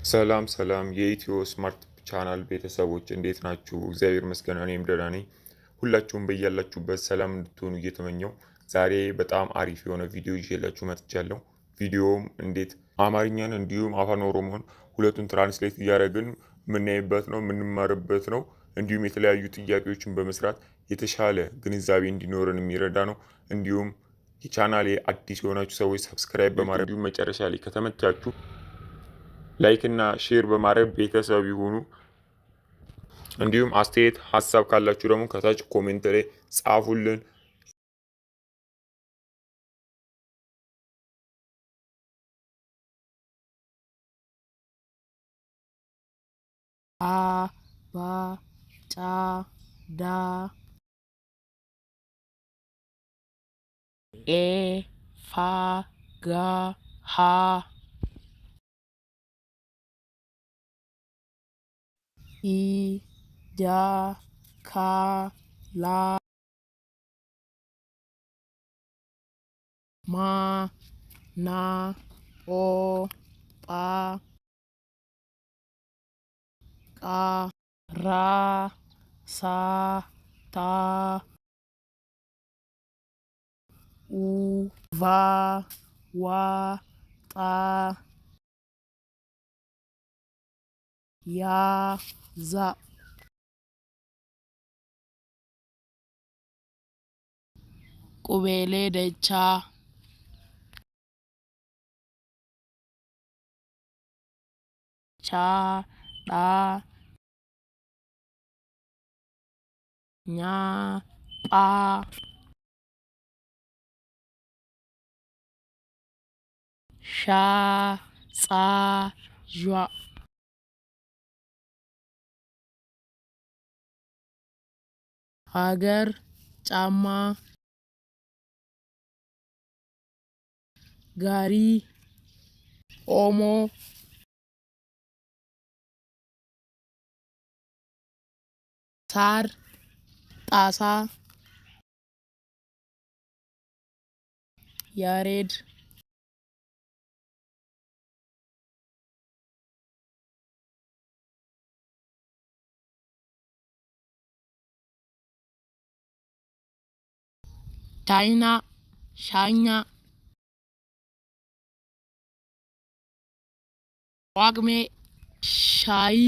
ሰላም ሰላም የኢትዮ ስማርት ቻናል ቤተሰቦች እንዴት ናችሁ? እግዚአብሔር ይመስገን እኔም ደህና ነኝ። ሁላችሁም በያላችሁበት ሰላም እንድትሆኑ እየተመኘው ዛሬ በጣም አሪፍ የሆነ ቪዲዮ ይዤላችሁ መጥቻለሁ። ቪዲዮውም እንዴት አማርኛን እንዲሁም አፋን ኦሮሞን ሁለቱን ትራንስሌት እያደረግን የምናይበት ነው፣ የምንማርበት ነው። እንዲሁም የተለያዩ ጥያቄዎችን በመስራት የተሻለ ግንዛቤ እንዲኖረን የሚረዳ ነው። እንዲሁም የቻናሌ አዲስ የሆናችሁ ሰዎች ሰብስክራይብ በማድረግ እንዲሁም መጨረሻ ላይ ከተመቻችሁ ላይክ እና ሼር በማድረግ ቤተሰብ ይሁኑ። እንዲሁም አስተያየት ሀሳብ ካላችሁ ደግሞ ከታች ኮሜንት ላይ ጻፉልን። አ ባ ጫ ዳ ኤ ፋ ጋ ሀ ኢ ጃ ካ ላ ማ ና ኦ ጳ ቃ ራ ሳ ታ ኡ ቫ ዋ ጣ ያ ዛ ቁቤሌ ደቻ ቻ ዳ ኛ ጳ ሻ ጻ ዣ ሀገር ጫማ ጋሪ ኦሞ ሳር ጣሳ ያሬድ ቻይና ሻኛ ዋግሜ ሻይ